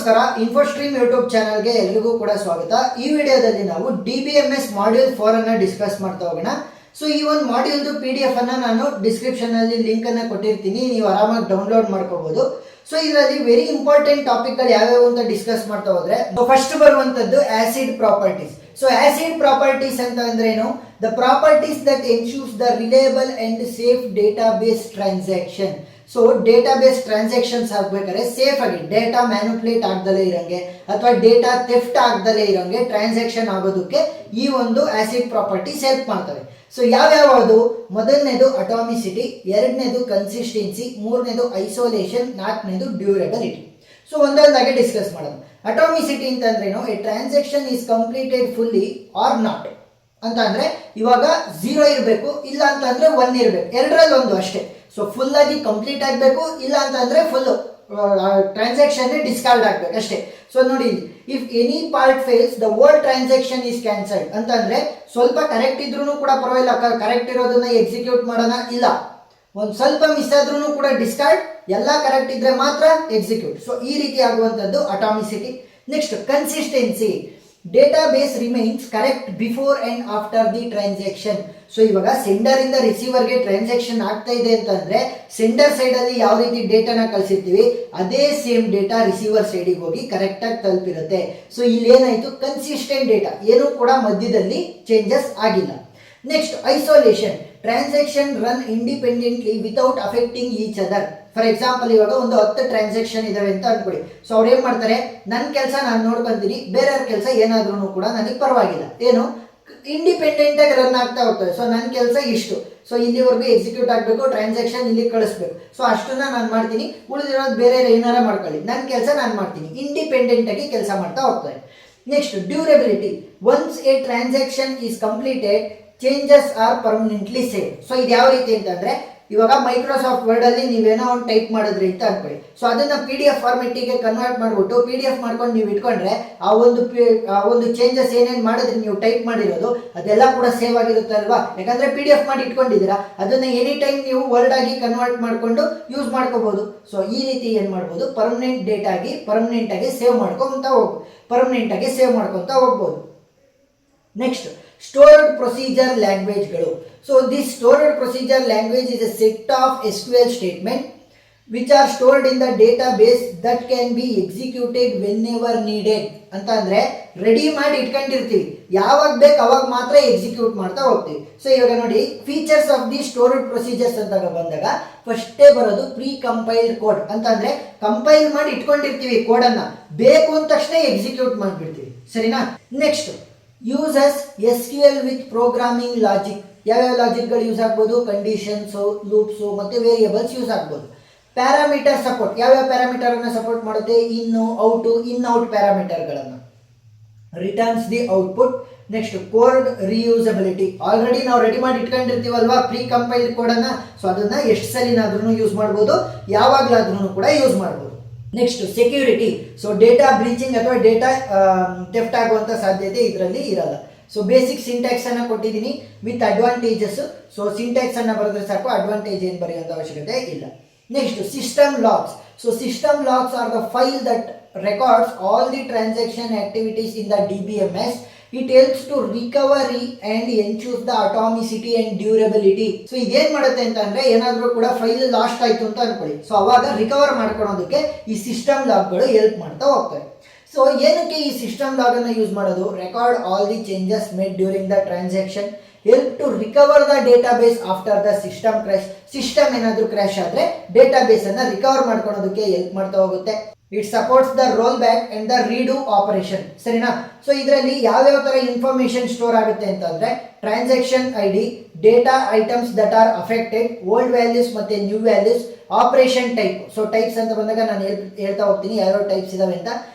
ನಮಸ್ಕಾರ, ಇನ್ಫೋಸ್ಟ್ರೀಮ್ ಯೂಟ್ಯೂಬ್ ಚಾನಲ್ಗೆ ಎಲ್ರಿಗೂ ಕೂಡ ಸ್ವಾಗತ. ಈ ವಿಡಿಯೋದಲ್ಲಿ ನಾವು DBMS ಮಾಡ್ಯೂಲ್ 4 ಅನ್ನ ಡಿಸ್ಕಸ್ ಮಾಡ್ತಾ ಹೋಗೋಣ. ಸೊ ಈ ಒಂದು ಮಾಡ್ಯೂಲ್ದು PDF ಅನ್ನ ನಾನು ಡಿಸ್ಕ್ರಿಪ್ಷನ್ ಅಲ್ಲಿ ಲಿಂಕ್ ಅನ್ನ ಕೊಟ್ಟಿರ್ತೀನಿ, ನೀವು ಆರಾಮಾಗಿ ಡೌನ್ಲೋಡ್ ಮಾಡ್ಕೋಬಹುದು. ಸೊ ಇದರಲ್ಲಿ ವೆರಿ ಇಂಪಾರ್ಟೆಂಟ್ ಟಾಪಿಕ್ ಗಳು ಯಾವ್ಯಾವ ಅಂತ ಡಿಸ್ಕಸ್ ಮಾಡ್ತಾ ಹೋದ್ರೆ, ಫಸ್ಟ್ ಬರುವಂತದ್ದು acid properties. So acid properties ಅಂತ ಅಂದ್ರೆ ಏನು? The properties that ensures the reliable and safe database transaction. So database transactions ಆಗಬೇಕಾದ್ರೆ ಸೇಫ್ ಆಗಿ ಡೇಟಾ ಮ್ಯಾನುಪ್ಲೇಟ್ ಆಗ್ದಲೇ ಇರಂಗೆ ಅಥವಾ ಡೇಟಾ ಥೆಫ್ಟ್ ಆಗ್ದಲೇ ಇರಂಗೆ ಟ್ರಾನ್ಸಾಕ್ಷನ್ ಆಗೋದಕ್ಕೆ ಈ ಒಂದು ಆಸಿಡ್ ಪ್ರಾಪರ್ಟೀಸ್ ಹೆಲ್ಪ್ ಮಾಡ್ತವೆ. ಸೊ ಯಾವ್ಯಾವುದು? ಮೊದಲನೇದು ಅಟಾಮಿಸಿಟಿ, ಎರಡನೇದು ಕನ್ಸಿಸ್ಟೆನ್ಸಿ, ಮೂರನೇದು ಐಸೋಲೇಷನ್, ನಾಲ್ಕನೇದು ಡ್ಯೂರಬಿಲಿಟಿ. ಸೊ ಒಂದೊಂದಾಗಿ ಡಿಸ್ಕಸ್ ಮಾಡೋಣ. ಅಟಾಮಿಸಿಟಿ ಅಂತಂದ್ರೇನು? A transaction is completed fully or not ಅಂತ ಅಂದ್ರೆ ಇವಾಗ 0 ಇರಬೇಕು, ಇಲ್ಲ ಅಂತಂದ್ರೆ 1 ಇರಬೇಕು, ಎರಡರಲ್ಲಿ ಒಂದು ಅಷ್ಟೇ. ಸೊ ಫುಲ್ ಆಗಿ ಕಂಪ್ಲೀಟ್ ಆಗಬೇಕು, ಇಲ್ಲ ಅಂತಂದ್ರೆ ಫುಲ್ ಟ್ರಾನ್ಸಾಕ್ಷನ್ ಡಿಸ್ಕಾರ್ಡ್ ಆಗ್ಬೇಕು ಅಷ್ಟೇ. ಸೊ ನೋಡಿ, if any part fails the whole transaction is cancelled ಅಂತಂದ್ರೆ ಸ್ವಲ್ಪ ಕರೆಕ್ಟ್ ಇದ್ರೂ ಕೂಡ ಪರವಾಗಿಲ್ಲ, ಕರೆಕ್ಟ್ ಇರೋದನ್ನ ಎಕ್ಸಿಕ್ಯೂಟ್ ಮಾಡೋಣ, ಇಲ್ಲ ಒಂದು ಸ್ವಲ್ಪ ಮಿಸ್ ಆದ್ರೂ ಕೂಡ ಡಿಸ್ಕಾರ್ಡ್, ಎಲ್ಲ ಕರೆಕ್ಟ್ ಇದ್ರೆ ಮಾತ್ರ ಎಕ್ಸಿಕ್ಯೂಟ್. ಸೊ ಈ ರೀತಿ ಆಗುವಂಥದ್ದು atomicity. Next consistency, database remains correct before and after the transaction. So ಇವಾಗ ಸೆಂಡರ್ ಇಂದ ರಿಸೀವರ್ಗೆ ಟ್ರಾನ್ಸಾಕ್ಷನ್ ಆಗ್ತಾ ಇದೆ ಅಂತಂದ್ರೆ ಸೆಂಡರ್ ಸೈಡ್ ಅಲ್ಲಿ ಯಾವ ರೀತಿ ಡೇಟಾನ ಕಳಿಸಿರ್ತೀವಿ ಅದೇ ಸೇಮ್ ಡೇಟಾ ರಿಸೀವರ್ ಸೈಡಿಗೆ ಹೋಗಿ ಕರೆಕ್ಟ್ ಆಗಿ ತಲುಪಿರುತ್ತೆ. ಸೊ ಇಲ್ಲಿ ಏನಾಯ್ತು? ಕನ್ಸಿಸ್ಟೆಂಟ್ ಡೇಟಾ, ಏನು ಕೂಡ ಮಧ್ಯದಲ್ಲಿ ಚೇಂಜಸ್ ಆಗಿಲ್ಲ. Next isolation, transaction run independently without affecting each other. For example, ಇವಾಗ ಒಂದು 10 ಟ್ರಾನ್ಸಾಕ್ಷನ್ ಇದಾವೆ ಅಂತ ಅನ್ಕೊಳ್ಳಿ. ಸೊ ಅವ್ರು ಏನ್ ಮಾಡ್ತಾರೆ, ನನ್ನ ಕೆಲಸ ನಾನು ನೋಡ್ಕೊಂತೀನಿ, ಬೇರೆಯವ್ರ ಕೆಲಸ ಏನಾದ್ರೂ ಕೂಡ ನನಗೆ ಪರವಾಗಿಲ್ಲ, ಏನು ಇಂಡಿಪೆಂಡೆಂಟ್ ಆಗಿ ರನ್ ಆಗ್ತಾ ಹೋಗ್ತದೆ. ಸೊ ನನ್ನ ಕೆಲಸ ಇಷ್ಟು, ಸೊ ಇಲ್ಲಿವರೆಗೂ ಎಕ್ಸಿಕ್ಯೂಟ್ ಆಗಬೇಕು, ಟ್ರಾನ್ಸಾಕ್ಷನ್ ಇಲ್ಲಿ ಕಳಿಸ್ಬೇಕು, ಸೊ ಅಷ್ಟನ್ನ ನಾನು ಮಾಡ್ತೀನಿ, ಉಳಿದಿರೋದು ಬೇರೆ ಏನಾರ ಮಾಡ್ಕೊಳ್ಳಿ, ನನ್ನ ಕೆಲಸ ನಾನು ಮಾಡ್ತೀನಿ, ಇಂಡಿಪೆಂಡೆಂಟ್ ಆಗಿ ಕೆಲಸ ಮಾಡ್ತಾ ಹೋಗ್ತಾರೆ. Next durability, once a transaction is completed changes are permanently save. So ಇದು ಯಾವ ರೀತಿ ಅಂತಂದ್ರೆ, ಇವಾಗ ಮೈಕ್ರೋಸಾಫ್ಟ್ ವರ್ಡ್ ಅಲ್ಲಿ ನೀವೇನೋ ಒಂದು ಟೈಪ್ ಮಾಡಿದ್ರಿ ಅಂತ ಅನ್ಕೊಳ್ಳಿ. ಸೊ ಅದನ್ನ PDF ಫಾರ್ಮೆಟಿಗೆ ಕನ್ವರ್ಟ್ ಮಾಡ್ಬಿಟ್ಟು PDF ಮಾಡ್ಕೊಂಡು ನೀವು ಇಟ್ಕೊಂಡ್ರೆ ಆ ಒಂದು ಚೇಂಜಸ್ ಏನೇನು ಮಾಡಿದ್ರಿ ನೀವು ಟೈಪ್ ಮಾಡಿರೋದು ಅದೆಲ್ಲ ಕೂಡ ಸೇವ್ ಆಗಿರುತ್ತೆ ಅಲ್ವಾ? ಯಾಕಂದ್ರೆ PDF ಮಾಡಿ ಇಟ್ಕೊಂಡಿದ್ದೀರಾ, ಅದನ್ನ ಎನಿ ಟೈಮ್ ನೀವು ವರ್ಡ್ ಆಗಿ ಕನ್ವರ್ಟ್ ಮಾಡ್ಕೊಂಡು ಯೂಸ್ ಮಾಡ್ಕೋಬಹುದು. ಸೊ ಈ ರೀತಿ ಏನ್ ಮಾಡ್ಬೋದು, ಪರ್ಮನೆಂಟ್ ಡೇಟಾಗಿ ಪರ್ಮನೆಂಟ್ ಆಗಿ ಸೇವ್ ಮಾಡ್ಕೊಂತ ಹೋಗ್ಬೋದು. ನೆಕ್ಸ್ಟ್ ಸ್ಟೋರ್ಡ್ ಪ್ರೊಸೀಜರ್ ಲ್ಯಾಂಗ್ವೇಜ್ಗಳು. So this stored procedure language is a set of SQL statement which are stored in the database that can be executed whenever needed. ಅಂತ ಅಂದ್ರೆ ರೆಡಿ ಮಾಡಿ ಇಟ್ಕೊಂಡಿರ್ತೀವಿ, ಯಾವಾಗ ಬೇಕು ಅವಾಗ ಮಾತ್ರ ಎಕ್ಸಿಕ್ಯೂಟ್ ಮಾಡ್ತಾ ಹೋಗ್ತೀವಿ. ಸೊ ಇವಾಗ ನೋಡಿ, features of the stored procedures ಅಂತ ಬಂದಾಗ ಫಸ್ಟೇ ಬರೋದು ಪ್ರೀ ಕಂಪೈಲ್ಡ್ ಕೋಡ್. ಅಂತಂದ್ರೆ ಕಂಪೈಲ್ ಮಾಡಿ ಇಟ್ಕೊಂಡಿರ್ತೀವಿ ಕೋಡನ್ನ, ಬೇಕು ಅಂದ ತಕ್ಷಣ ಎಕ್ಸಿಕ್ಯೂಟ್ ಮಾಡಿಬಿಡ್ತೀವಿ, ಸರಿನಾ? Next uses SQL with programming logic. ಯಾವ್ಯಾವ ಲಾಜಿಕ್ಗಳು ಯೂಸ್ ಆಗ್ಬೋದು? ಕಂಡೀಷನ್ಸು, ಲೂಪ್ಸು ಮತ್ತೆ ವೇರಿಯೇಬಲ್ಸ್ ಯೂಸ್ ಆಗ್ಬೋದು. ಪ್ಯಾರಾಮೀಟರ್ ಸಪೋರ್ಟ್, ಯಾವ್ಯಾವ ಪ್ಯಾರಾಮೀಟರ್ ಅನ್ನ ಸಪೋರ್ಟ್ ಮಾಡುತ್ತೆ? ಇನ್ ಔಟ್ ಪ್ಯಾರಾಮೀಟರ್ಗಳನ್ನು. Returns the output. Next code reusability, already ನಾವು ರೆಡಿ ಮಾಡಿ ಇಟ್ಕೊಂಡಿರ್ತೀವಲ್ವಾ ಪ್ರೀ ಕಂಪೈಲ್ಡ್ ಕೋಡ್ ಅನ್ನ, ಸೊ ಅದನ್ನ ಎಷ್ಟು ಸಲಿನಾದ್ರೂ ಯೂಸ್ ಮಾಡ್ಬೋದು, ಯಾವಾಗ್ಲಾದ್ರೂ ಕೂಡ ಯೂಸ್ ಮಾಡ್ಬೋದು. ನೆಕ್ಸ್ಟ್ ಸೆಕ್ಯೂರಿಟಿ, ಸೊ ಡೇಟಾ ಬ್ರೀಚಿಂಗ್ ಅಥವಾ ಡೇಟಾ ಥೆಫ್ಟ್ ಆಗುವಂತ ಸಾಧ್ಯತೆ ಇದರಲ್ಲಿ ಇರಲ್ಲ. ಸೊ ಬೇಸಿಕ್ ಸಿಂಟ್ಯಾಕ್ಸ್ ಅನ್ನ ಕೊಟ್ಟಿದ್ದೀನಿ ವಿತ್ ಅಡ್ವಾಂಟೇಜಸ್. ಸೊ ಸಿಂಟ್ಯಾಕ್ಸ್ ಅನ್ನ ಬರೆದ್ರೆ ಸಾಕು, ಅಡ್ವಾಂಟೇಜ್ ಏನು ಬರೆಯುವಂತ ಅವಶ್ಯಕತೆ ಇಲ್ಲ. Next system logs. So system logs are the file that records all the transaction activities in the DBMS. It helps to recovery and ensures the atomicity and durability. So ಇದೇನ್ ಮಾಡುತ್ತೆ ಅಂತ ಅಂದ್ರೆ, ಏನಾದ್ರೂ ಕೂಡ ಫೈಲ್ ಲಾಸ್ಟ್ ಆಯ್ತು ಅಂತ ಅನ್ಕೊಳ್ಳಿ, so ಅವಾಗ ರಿಕವರ್ ಮಾಡ್ಕೊಳ್ಳೋದಕ್ಕೆ ಈ ಸಿಸ್ಟಮ್ ಲಾಗ್ಗಳು ಹೆಲ್ಪ್ ಮಾಡ್ತಾ ಹೋಗ್ತವೆ. ಸೊ ಏನಕ್ಕೆ ಈ ಸಿಸ್ಟಮ್ ಲಾಗ್ ಅನ್ನ ಯೂಸ್ ಮಾಡೋದು? Record all the changes made during the transaction, help to recover the database after the system crash. System ಏನಾದ್ರೂ ಕ್ರ್ಯಾಶ್ ಆದ್ರೆ ಡೇಟಾಬೇಸ್ ಅನ್ನ ರಿಕವರ್ ಮಾಡ್ಕೊಳ್ಳೋದಕ್ಕೆ ಹೆಲ್ಪ್ ಮಾಡ್ತಾ ಹೋಗುತ್ತೆ. It supports the roll back and the redo operation, ಸರಿನಾ? So ಇದರಲ್ಲಿ ಯಾವ್ಯಾವ ತರ ಇನ್ಫಾರ್ಮೇಶನ್ ಸ್ಟೋರ್ ಆಗುತ್ತೆ ಅಂತಂದ್ರೆ, transaction ID, data items that are affected, old values ಮತ್ತೆ new values, operation type. So types ಅಂತ ಬಂದಾಗ ನಾನು ಹೇಳ್ತಾ ಹೋಗ್ತೀನಿ ಯಾವ್ಯಾವ ಟೈಪ್ಸ್ ಇದಾವೆ ಅಂತ.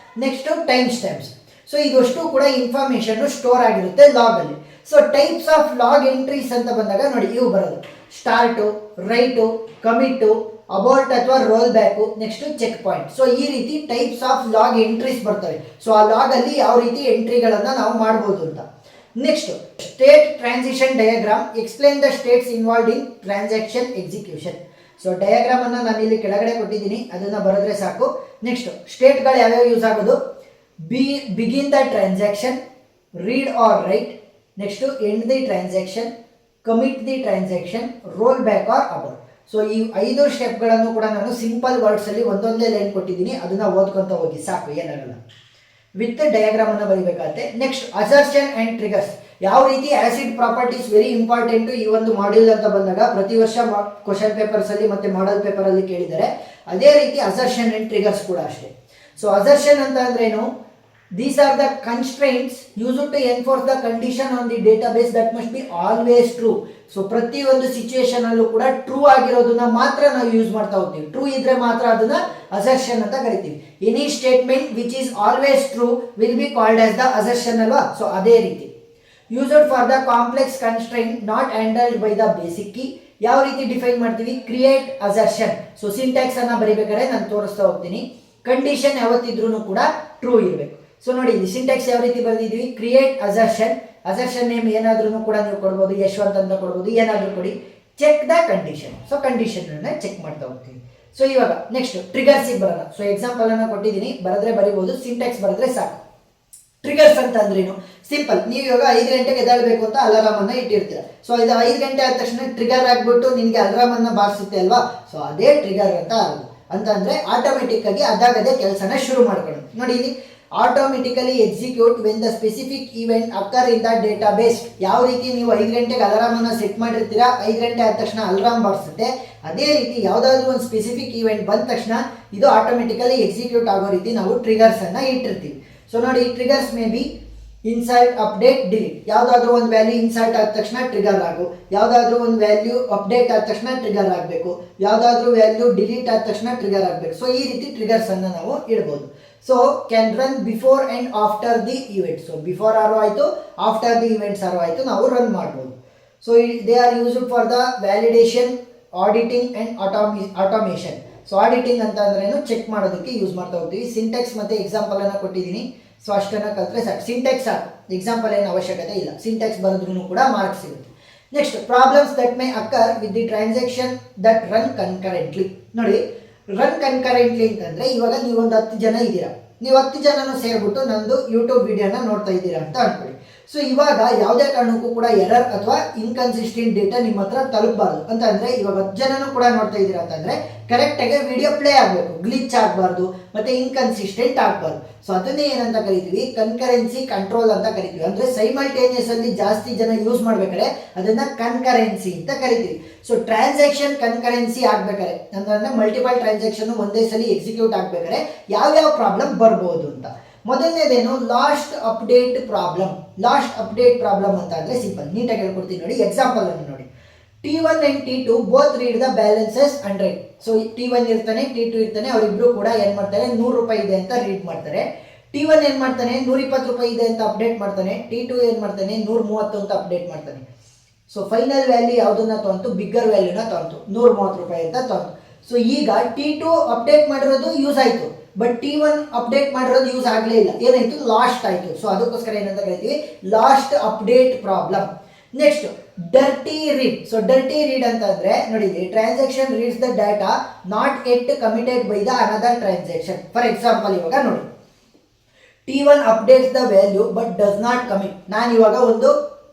Next timestamps. ಸೊ ಇದಷ್ಟು ಕೂಡ ಇನ್ಫಾರ್ಮೇಶನ್ ಸ್ಟೋರ್ ಆಗಿರುತ್ತೆ ಲಾಗ್ ಅಲ್ಲಿ. So types of log entries ಅಂತ ಬಂದಾಗ ನೋಡಿ, ಇವು ಬರೋದು ಸ್ಟಾರ್ಟು, ರೈಟು, ಕಮಿಟು, ಅಬೌಟ್ ಅಥವಾ roll back, next checkpoint. So ಈ ರೀತಿ ಟೈಪ್ಸ್ ಆಫ್ ಲಾಗ್ ಎಂಟ್ರೀಸ್ ಬರ್ತವೆ. ಸೊ ಆ ಲಾಗ್ ಅಲ್ಲಿ ಯಾವ ರೀತಿ ಎಂಟ್ರಿಗಳನ್ನ ನಾವು ಮಾಡಬಹುದು ಅಂತ. Next state transition diagram, explain the states involved in transaction execution. So diagram ಅನ್ನ ನಾನು ಇಲ್ಲಿ ಕೆಳಗಡೆ ಕೊಟ್ಟಿದ್ದೀನಿ, ಅದನ್ನ ಬರೆದ್ರೆ ಸಾಕು. ನೆಕ್ಸ್ಟ್ ಸ್ಟೇಟ್ಗಳು ಯಾವ್ಯಾವ ಯೂಸ್ ಆಗೋದು, begin the transaction, read or write, next end the transaction, commit the transaction, roll back or abort. So ಈ 5 ಸ್ಟೆಪ್ಗಳನ್ನು ಕೂಡ ನಾನು ಸಿಂಪಲ್ ವರ್ಡ್ಸ್ ಅಲ್ಲಿ ಒಂದೊಂದೇ ಲೈನ್ ಕೊಟ್ಟಿದ್ದೀನಿ, ಅದನ್ನ ಓದ್ಕೊಂತ ಹೋಗಿ ಸಾಕು, ಏನಾಗಲ್ಲ. ವಿತ್ ಡಯಾಗ್ರಾಮ್ ಅನ್ನ ಬರೀಬೇಕಾಗುತ್ತೆ. Next assertion and triggers. ಯಾವ ರೀತಿ ಆಸಿಡ್ ಪ್ರಾಪರ್ಟೀಸ್ ವೆರಿ ಇಂಪಾರ್ಟೆಂಟ್ ಈ ಒಂದು ಮಾಡ್ಯೂಲ್ ಅಂತ ಬಂದಾಗ ಪ್ರತಿ ವರ್ಷ ಕ್ವಶನ್ ಪೇಪರ್ಸ್ ಅಲ್ಲಿ ಮತ್ತೆ ಮಾಡೆಲ್ ಪೇಪರ್ ಅಲ್ಲಿ ಕೇಳಿದ್ದಾರೆ, ಅದೇ ರೀತಿ ಅಸರ್ಷನ್ ಅಂಡ್ ಟ್ರಿಗರ್ಸ್ ಕೂಡ ಅಷ್ಟೇ. ಸೊ ಅಸರ್ಷನ್ ಅಂತ ಅಂದ್ರೆ ಏನು, these are the constraints used to enforce the condition on the database that must be always true. So ಪ್ರತಿ ಒಂದು ಸಿಚುಯೇಷನ್ ಅಲ್ಲೂ ಕೂಡ ಟ್ರೂ ಆಗಿರೋದನ್ನ ಮಾತ್ರ ನಾವು ಯೂಸ್ ಮಾಡ್ತಾ ಹೋಗ್ತೀವಿ. ಟ್ರೂ ಇದ್ರೆ ಮಾತ್ರ ಅದನ್ನ ಅಸರ್ಷನ್ ಅಂತ ಕರಿತೀವಿ. Any statement which is always true will be called as the assertion ಅಲ್ವಾ. ಸೊ ಅದೇ ರೀತಿ used for the complex constraint not handled by the basic key. ಯಾವ ರೀತಿ ಡಿಫೈನ್ ಮಾಡ್ತೀವಿ, ಕ್ರಿಯೇಟ್ ಅಸರ್ಷನ್. ಸೊ ಸಿಂಟ್ಯಾಕ್ಸ್ ಅನ್ನ ಬರೀಬೇಕಾದ್ರೆ ನಾನು ತೋರಿಸ್ತಾ ಹೋಗ್ತೀನಿ. ಕಂಡೀಷನ್ ಯಾವತ್ತಿದ್ರೂ ಕೂಡ ಟ್ರೂ ಇರಬೇಕು. ಸೊ ನೋಡಿ ಇಲ್ಲಿ ಸಿಂಟ್ಯಾಕ್ಸ್ ಯಾವ ರೀತಿ ಬರೆದಿದ್ವಿ, ಕ್ರಿಯೇಟ್ ಅಸರ್ಷನ್, ಅಸರ್ಷನ್ ನೇಮ್ ಏನಾದ್ರೂ ಕೂಡ ನೀವು ಕೊಡ್ಬೋದು, ಯಶವಂತ್ ಅಂತ ಕೊಡ್ಬೋದು, ಏನಾದ್ರೂ ಕೊಡಿ, check the condition. So condition ಅನ್ನ ಚೆಕ್ ಮಾಡ್ತಾ ಹೋಗ್ತೀವಿ. ಸೊ ಇವಾಗ ನೆಕ್ಸ್ಟ್ ಟ್ರಿಗರ್ಸ್ ಬರೋಣ. ಸೊ ಎಕ್ಸಾಂಪಲ್ ಅನ್ನ ಕೊಟ್ಟಿದ್ದೀನಿ, ಬರೆದ್ರೆ ಬರಿಬಹುದು, ಸಿಂಟ್ಯಾಕ್ಸ್ ಬರೆದ್ರೆ ಸಾಕು. ಟ್ರಿಗರ್ಸ್ ಅಂತ ಅಂದ್ರೇನು, ಸಿಂಪಲ್. ನೀವು ಇವಾಗ 5 ಗಂಟೆಗೆ ಎದ್ದೇಳಬೇಕು ಅಂತ ಅಲಾರಾಮ್ ಅನ್ನ ಇಟ್ಟಿರ್ತೀರ. ಸೊ ಇದು 5 ಗಂಟೆ ಆದ ತಕ್ಷಣ ಟ್ರಿಗರ್ ಆಗ್ಬಿಟ್ಟು ನಿನ್ಗೆ ಅಲಾರಾಮ್ ಅನ್ನ ಬಾರಿಸುತ್ತೆ ಅಲ್ವಾ. ಸೊ ಅದೇ ಟ್ರಿಗರ್ ಅಂತ ಆಗೋದು. ಅಂತ ಅಂದ್ರೆ ಆಟೋಮೆಟಿಕ್ ಆಗಿ ಅದಾಗದೇ ಕೆಲಸನ ಶುರು ಮಾಡ್ಕೊಳ್ಳೋದು. ನೋಡಿ ಇಲ್ಲಿ automatically execute when the specific event occur in the database. ಯಾವ ರೀತಿ ನೀವು 5 ಗಂಟೆಗೆ ಅಲಾರಾಮ್ ಅನ್ನ ಸೆಟ್ ಮಾಡಿರ್ತೀರಾ, 5 ಗಂಟೆ ಆದ ತಕ್ಷಣ ಅಲಾರಾಮ್ ಬಾರಿಸುತ್ತೆ, ಅದೇ ರೀತಿ ಯಾವುದಾದ್ರೂ ಒಂದು ಸ್ಪೆಸಿಫಿಕ್ ಇವೆಂಟ್ ಬಂದ ತಕ್ಷಣ ಇದು ಆಟೋಮೆಟಿಕಲಿ ಎಕ್ಸಿಕ್ಯೂಟ್ ಆಗೋ ರೀತಿ ನಾವು ಟ್ರಿಗರ್ಸ್ ಅನ್ನ ಇಟ್ಟಿರ್ತೀವಿ. ಸೊ ನೋಡಿ triggers may be insert, update, delete. ಯಾವುದಾದ್ರೂ ಒಂದು ವ್ಯಾಲ್ಯೂ ಇನ್ಸರ್ಟ್ ಆದ ತಕ್ಷಣ ಟ್ರಿಗರ್ ಆಗು, ಯಾವುದಾದ್ರೂ ಒಂದು ವ್ಯಾಲ್ಯೂ ಅಪ್ಡೇಟ್ ಆದ ತಕ್ಷಣ ಟ್ರಿಗರ್ ಆಗಬೇಕು, ಯಾವುದಾದ್ರೂ ವ್ಯಾಲ್ಯೂ ಡಿಲೀಟ್ ಆದ ತಕ್ಷಣ ಟ್ರಿಗರ್ ಆಗಬೇಕು. ಸೊ ಈ ರೀತಿ ಟ್ರಿಗರ್ಸ್ ಅನ್ನ ನಾವು ಇಡ್ಬೋದು. So can run before and after the event. So before ಆರು ಆಯಿತು, ಆಫ್ಟರ್ ದಿ ಇವೆಂಟ್ಸ್ ಆರು ಆಯಿತು, ನಾವು ರನ್ ಮಾಡ್ಬೋದು. So they are used for the validation, auditing and automation. So auditing ಅಂತ ಅಂದ್ರೇನು, ಚೆಕ್ ಮಾಡೋದಕ್ಕೆ ಯೂಸ್ ಮಾಡ್ತಾ ಹೋಗ್ತೀವಿ. ಸಿಂಟ್ಯಾಕ್ಸ್ ಮತ್ತೆ ಎಕ್ಸಾಂಪಲ್ ಅನ್ನ ಕೊಟ್ಟಿದ್ದೀನಿ, ಸೊ ಅಷ್ಟನ್ನ ಕಲ್ತ್ರೆ ಸಾಕು. ಸಿಂಟ್ಯಾಕ್ಸ್ ಸಾಕು, ಎಕ್ಸಾಂಪಲ್ ಏನು ಅವಶ್ಯಕತೆ ಇಲ್ಲ. ಸಿಂಟ್ಯಾಕ್ಸ್ ಬರೆದ್ರೂ ಕೂಡ ಮಾರ್ಕ್ಸ್ ಸಿಗುತ್ತೆ. Next problems that may occur with the transaction that run concurrently. ನೋಡಿ ರನ್ ಕನ್ಕರೆಂಟ್ಲಿ ಅಂತಂದ್ರೆ ಇವಾಗ ನೀವು ಒಂದು 10 ಜನ ಇದ್ದೀರಾ, ನೀವು 10 ಜನನು ಸೇರ್ಬಿಟ್ಟು ನಂದು ಯೂಟ್ಯೂಬ್ ವಿಡಿಯೋನ ನೋಡ್ತಾ ಇದ್ದೀರಾ ಅಂತ ಅನ್ಕೊಳ್ಳಿ. ಸೊ ಇವಾಗ ಯಾವುದೇ ಕಾರಣಕ್ಕೂ ಕೂಡ ಎರರ್ ಅಥವಾ ಇನ್ಕನ್ಸಿಸ್ಟೆಂಟ್ ಡೇಟಾ ನಿಮ್ಮ ಹತ್ರ ತಲುಪಬಾರ್ದು. ಅಂತ ಅಂದ್ರೆ ಇವಾಗ 10 ಜನನು ಕೂಡ ನೋಡ್ತಾ ಇದ್ದೀರಾ ಅಂತಂದ್ರೆ ಕರೆಕ್ಟ್ ಆಗಿ ವಿಡಿಯೋ ಪ್ಲೇ ಆಗಬೇಕು, ಗ್ಲಿಚ್ ಆಗಬಾರ್ದು, ಮತ್ತೆ ಇನ್ಕನ್ಸಿಸ್ಟೆಂಟ್ ಆಗಬಾರ್ದು. ಸೊ ಅದನ್ನೇ ಏನಂತ ಕರಿತೀವಿ, ಕನ್ಕರೆನ್ಸಿ ಕಂಟ್ರೋಲ್ ಅಂತ ಕರಿತೀವಿ. ಅಂದ್ರೆ ಸೈಮಲ್ಟೇನಿಯಸ್ ಅಲ್ಲಿ ಜಾಸ್ತಿ ಜನ ಯೂಸ್ ಮಾಡ್ಬೇಕಾದ್ರೆ ಅದನ್ನ ಕನ್ಕರೆನ್ಸಿ ಅಂತ ಕರಿತೀವಿ. ಸೊ ಟ್ರಾನ್ಸಾಕ್ಷನ್ ಕನ್ಕರೆನ್ಸಿ ಆಗ್ಬೇಕಾದ್ರೆ ಅಂದ್ರೆ ಮಲ್ಟಿಪಲ್ ಟ್ರಾನ್ಸಾಕ್ಷನ್ ಒಂದೇ ಸಲ ಎಕ್ಸಿಕ್ಯೂಟ್ ಆಗ್ಬೇಕಾದ್ರೆ ಯಾವ್ಯಾವ ಪ್ರಾಬ್ಲಮ್ ಬರ್ಬೋದು ಅಂತ. ಮೊದಲನೇದೇನು, lost update problem. Lost update problem ಅಂತ ಅಂದ್ರೆ ಸಿಂಪಲ್, ನೀಟಾಗಿ ಹೇಳ್ಕೊಡ್ತೀನಿ ನೋಡಿ. ಎಕ್ಸಾಂಪಲ್ ಅನ್ನು ನೋಡಿ, T1 and T2 both read the balances 100. So T1 ಇರ್ತಾನೆ, T2 ಇರ್ತಾನೆ, ಅವರಿಬ್ರು ಕೂಡ ಏನ್ ಮಾಡ್ತಾರೆ, 100 ರೂಪಾಯಿ ಇದೆ ಅಂತ ರೀಡ್ ಮಾಡ್ತಾರೆ. T1 ಏನ್ ಮಾಡ್ತಾನೆ, 120 ರೂಪಾಯಿ ಇದೆ ಅಂತ ಅಪ್ಡೇಟ್ ಮಾಡ್ತಾನೆ. T2 ಏನ್ ಮಾಡ್ತಾನೆ, 130 ಅಂತ ಅಪ್ಡೇಟ್ ಮಾಡ್ತಾನೆ. ಸೊ ಫೈನಲ್ ವ್ಯಾಲ್ಯೂ ಯಾವುದನ್ನ ತಗೊಂತು, ಬಿಗ್ಗರ್ ವ್ಯಾಲ್ಯೂನ ತಗೊಂತು, 130 ರೂಪಾಯಿ ಅಂತ ತಗೊಂತು. ಸೊ ಈಗ T2 ಅಪ್ಡೇಟ್ ಮಾಡಿರೋದು ಯೂಸ್ ಆಯ್ತು, ಬಟ್ T1 ಅಪ್ಡೇಟ್ ಮಾಡಿರೋದು ಯೂಸ್ ಆಗಲೇ ಇಲ್ಲ. ಏನಾಯ್ತು, ಲಾಸ್ಟ್ ಆಯ್ತು. ಸೊ ಅದಕ್ಕೋಸ್ಕರ ಏನಂತ ಕರಿತೀವಿ, lost update problem. Next dirty read. So dirty read ಅಂತ ಅಂದ್ರೆ ನೋಡಿ, transaction reads the data not yet committed by the another transaction. For example ಇವಾಗ ನೋಡಿ, T1 updates the value but does not commit. ನಾನು ಇವಾಗ ಒಂದು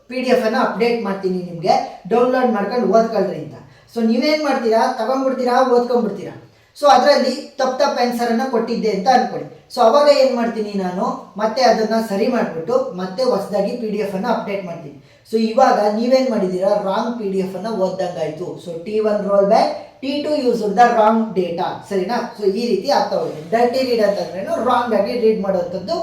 PDF ಅನ್ನ update ಮಾಡ್ತೀನಿ, ನಿಮಗೆ ಡೌನ್ಲೋಡ್ ಮಾಡ್ಕೊಂಡು ಓದ್ಕೊಳ್ರಿ ಅಂತ. ಸೊ ನೀವೇನ್ ಮಾಡ್ತೀರಾ, ತಗೊಂಡ್ಬಿಡ್ತೀರಾ, ಓದ್ಕೊಂಡ್ಬಿಡ್ತೀರಾ. ಸೊ ಅದರಲ್ಲಿ ತಪ್ಪು ಆನ್ಸರ್ ಅನ್ನ ಕೊಟ್ಟಿದ್ದೆ ಅಂತ ಅನ್ಕೊಳ್ಳಿ. ಸೊ ಅವಾಗ ಏನ್ ಮಾಡ್ತೀನಿ, ನಾನು ಮತ್ತೆ ಅದನ್ನ ಸರಿ ಮಾಡ್ಬಿಟ್ಟು ಮತ್ತೆ ಹೊಸದಾಗಿ PDF ಅನ್ನ ಅಪ್ಡೇಟ್ ಮಾಡ್ತೀನಿ. ಸೊ ಇವಾಗ ನೀವೇನ್ ಮಾಡಿದೀರಾ, ರಾಂಗ್ PDF ಅನ್ನ ಓದ್ದಂಗಾಯ್ತು. So T1 roll back, T2 use the wrong data. ಸರಿನಾ. ಸೊ ಈ ರೀತಿ ಆಗ್ತಾ ಹೋಗಿದೆ. ಡರ್ಟಿ ರೀಡ್ ಅಂತಂದ್ರೇನು, ರಾಂಗ್ ಆಗಿ ರೀಡ್ ಮಾಡುವಂಥದ್ದು.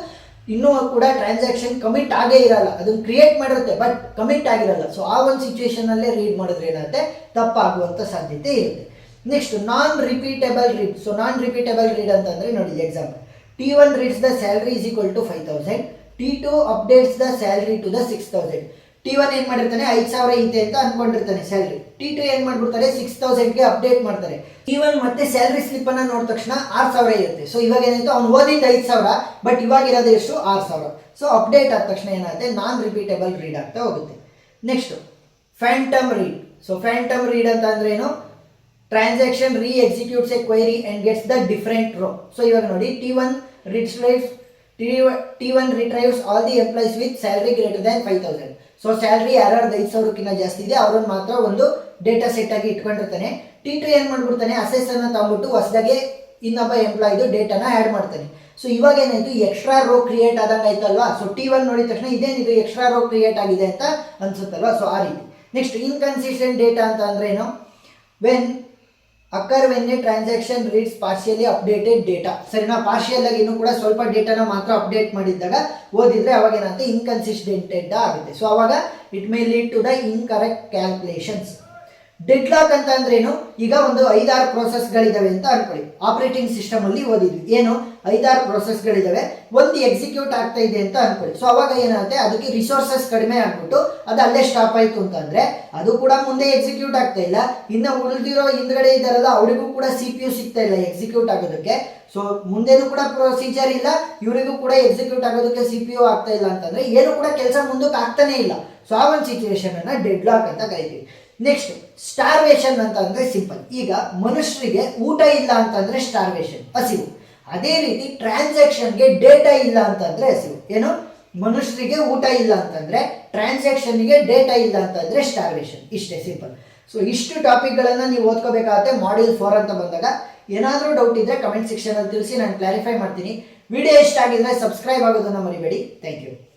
ಇನ್ನೂ ಕೂಡ ಟ್ರಾನ್ಸಾಕ್ಷನ್ ಕಮಿಟ್ ಆಗೇ ಇರಲ್ಲ, ಅದನ್ನ ಕ್ರಿಯೇಟ್ ಮಾಡಿರುತ್ತೆ ಬಟ್ ಕಮಿಟ್ ಆಗಿರಲ್ಲ. ಸೊ ಆ ಒಂದು ಸಿಚುವೇಶನ್ ಅಲ್ಲೇ ರೀಡ್ ಮಾಡಿದ್ರೆ ಏನಾಗುತ್ತೆ, ತಪ್ಪಾಗುವಂತ ಸಾಧ್ಯತೆ ಇರುತ್ತೆ. ನೆಕ್ಸ್ಟ್ ನಾನ್ ರಿಪೀಟೇಬಲ್ ರೀಡ್. ಸೊ ನಾನ್ ರಿಪೀಟೇಬಲ್ ರೀಡ್ ಅಂತಂದ್ರೆ ನೋಡಿ, example T1 reads the salary is equal to 5,000. T2 updates the salary to the 6,000. T1 ಏನ್ ಮಾಡಿರ್ತಾನೆ, 5,000 ಐತೆ ಅಂತ ಅನ್ಕೊಂಡಿರ್ತಾನೆ ಸ್ಯಾಲ್ರಿ. T2 ಏನ್ ಮಾಡ್ಬಿಡ್ತಾರೆ, 6,000ಗೆ ಅಪ್ಡೇಟ್ ಮಾಡ್ತಾರೆ. T1 ಮತ್ತೆ ಸ್ಯಾಲ್ರಿ ಸ್ಲಿಪ್ ಅನ್ನ ನೋಡಿದ ತಕ್ಷಣ 6,000 ಇರುತ್ತೆ. ಸೊ ಇವಾಗ ಏನಾಯ್ತು, ಅವ್ನು ಓದಿದ್ದು 5,000 ಬಟ್ ಇವಾಗ ಇರೋದು ಎಷ್ಟು, 6,000. ಸೊ ಅಪ್ಡೇಟ್ ಆದ ತಕ್ಷಣ ಏನಾಗುತ್ತೆ, ನಾನ್ ರಿಪೀಟೇಬಲ್ ರೀಡ್ ಆಗ್ತಾ ಹೋಗುತ್ತೆ. Next phantom read. So phantom read ಅಂತ ಅಂದ್ರೆ ಏನು, transaction re executes a query and gets the different row. So ಇವಾಗ ನೋಡಿ T1 retrieves all the employees with salary greater than 5,000. So salary ಯಾರ್ಯಾರ್ದು 5,000ಕ್ಕಿಂತ ಜಾಸ್ತಿ ಇದೆ ಅವ್ರನ್ನ ಮಾತ್ರ ಒಂದು ಡೇಟಾ ಸೆಟ್ ಆಗಿ ಇಟ್ಕೊಂಡಿರ್ತಾನೆ. T2 ಏನ್ ಮಾಡ್ಬಿಡ್ತಾನೆ, ಅಸೆಸ್ ಅನ್ನ ತಗೊಂಡ್ಬಿಟ್ಟು ಹೊಸದಾಗಿ ಇನ್ನೊಬ್ಬ ಎಂಪ್ಲಾಯ್ದು ಡೇಟಾನ ಆ್ಯಡ್ ಮಾಡ್ತಾನೆ. ಸೊ ಇವಾಗ ಏನಾಯ್ತು, ಎಕ್ಸ್ಟ್ರಾ ರೋ ಕ್ರಿಯೇಟ್ ಆದಂಗೆ ಆಯ್ತಲ್ವಾ. ಸೊ T1 ನೋಡಿದ ತಕ್ಷಣ ಇದೇನಿದು ಎಕ್ಸ್ಟ್ರಾ ರೋ ಕ್ರಿಯೇಟ್ ಆಗಿದೆ ಅಂತ ಅನ್ಸುತ್ತಲ್ವಾ. ಸೊ ಆ ರೀತಿ. ನೆಕ್ಸ್ಟ್ ಇನ್ಕನ್ಸಿಸ್ಟೆಂಟ್ ಡೇಟಾ ಅಂತ ಅಂದ್ರೆ ಏನು, when a transaction reads partially updated data. ಸರಿನಾ, ಪಾರ್ಷಿಯಲ್ ಆಗಿ ಇನ್ನೂ ಕೂಡ ಸ್ವಲ್ಪ ಡೇಟಾನ ಮಾತ್ರ ಅಪ್ಡೇಟ್ ಮಾಡಿದ್ದಾಗ ಓದಿದ್ರೆ ಅವಾಗ ಏನಾಗುತ್ತೆ, ಇನ್ಕನ್ಸಿಸ್ಟೆಂಟ್ ಡೇಟಾ ಆಗುತ್ತೆ. ಸೊ ಅವಾಗ it may lead to the incorrect calculations. Deadlock ಅಂತ ಅಂದ್ರೇನು, ಈಗ ಒಂದು 5-6 ಪ್ರೋಸೆಸ್ಗಳಿದಾವೆ ಅಂತ ಅನ್ಕೊಳ್ಳಿ. ಆಪರೇಟಿಂಗ್ ಸಿಸ್ಟಮ್ ಅಲ್ಲಿ ಓದಿದ್ವಿ ಏನು, 5-6 ಪ್ರೋಸೆಸ್ಗಳಿದಾವೆ, ಒಂದು ಎಕ್ಸಿಕ್ಯೂಟ್ ಆಗ್ತಾ ಇದೆ ಅಂತ ಅನ್ಕೊಳ್ಳಿ. ಸೊ ಅವಾಗ ಏನಾಗುತ್ತೆ, ಅದಕ್ಕೆ ರಿಸೋರ್ಸಸ್ ಕಡಿಮೆ ಆಗ್ಬಿಟ್ಟು ಅದು ಅಲ್ಲೇ ಸ್ಟಾಪ್ ಆಯ್ತು ಅಂತಂದ್ರೆ ಅದು ಕೂಡ ಮುಂದೆ ಎಕ್ಸಿಕ್ಯೂಟ್ ಆಗ್ತಾ ಇಲ್ಲ. ಇನ್ನು ಉಳಿದಿರೋ ಹಿಂದ್ಗಡೆ ಇದ್ದಾರಲ್ಲ ಅವರಿಗೂ ಕೂಡ CPU ಸಿಗ್ತಾ ಇಲ್ಲ ಎಕ್ಸಿಕ್ಯೂಟ್ ಆಗೋದಕ್ಕೆ. ಸೊ ಮುಂದೆನೂ ಕೂಡ ಪ್ರೊಸೀಜರ್ ಇಲ್ಲ, ಇವರಿಗೂ ಕೂಡ ಎಕ್ಸಿಕ್ಯೂಟ್ ಆಗೋದಕ್ಕೆ CPU ಆಗ್ತಾ ಇಲ್ಲ ಅಂತಂದ್ರೆ ಏನು ಕೂಡ ಕೆಲಸ ಮುಂದಕ್ಕೆ ಆಗ್ತಾನೆ ಇಲ್ಲ. ಸೊ ಆ ಒಂದು ಸಿಚುವೇಶನ್ ಅನ್ನ ಡೆಡ್ ಲಾಕ್ ಅಂತ ಕರಿತೀವಿ. ನೆಕ್ಸ್ಟ್ ಸ್ಟಾರ್ವೇಷನ್ ಅಂತ ಅಂದ್ರೆ ಸಿಂಪಲ್. ಈಗ ಮನುಷ್ಯರಿಗೆ ಊಟ ಇಲ್ಲ ಅಂತಂದ್ರೆ ಸ್ಟಾರ್ವೇಷನ್, ಹಸಿವು. ಅದೇ ರೀತಿ ಟ್ರಾನ್ಸಾಕ್ಷನ್ಗೆ ಡೇಟಾ ಇಲ್ಲ ಅಂತಂದ್ರೆ ಹಸಿವು. ಏನು, ಮನುಷ್ಯರಿಗೆ ಊಟ ಇಲ್ಲ ಅಂತಂದ್ರೆ, ಟ್ರಾನ್ಸಾಕ್ಷನ್ಗೆ ಡೇಟಾ ಇಲ್ಲ ಅಂತಂದ್ರೆ ಸ್ಟಾರ್ವೇಷನ್. ಇಷ್ಟೇ ಸಿಂಪಲ್. ಸೊ ಇಷ್ಟು ಟಾಪಿಕ್ಗಳನ್ನು ನೀವು ಓದ್ಕೋಬೇಕಾಗುತ್ತೆ ಮಾಡ್ಯೂಲ್ 4 ಅಂತ ಬಂದಾಗ. ಏನಾದರೂ ಡೌಟ್ ಇದ್ರೆ ಕಮೆಂಟ್ ಸೆಕ್ಷನ್ ಅಲ್ಲಿ ತಿಳಿಸಿ, ನಾನು ಕ್ಲಾರಿಫೈ ಮಾಡ್ತೀನಿ. ವಿಡಿಯೋ ಇಷ್ಟ ಆಗಿದ್ರೆ ಸಬ್ಸ್ಕ್ರೈಬ್ ಆಗೋದನ್ನ ಮರಿಬೇಡಿ. Thank you.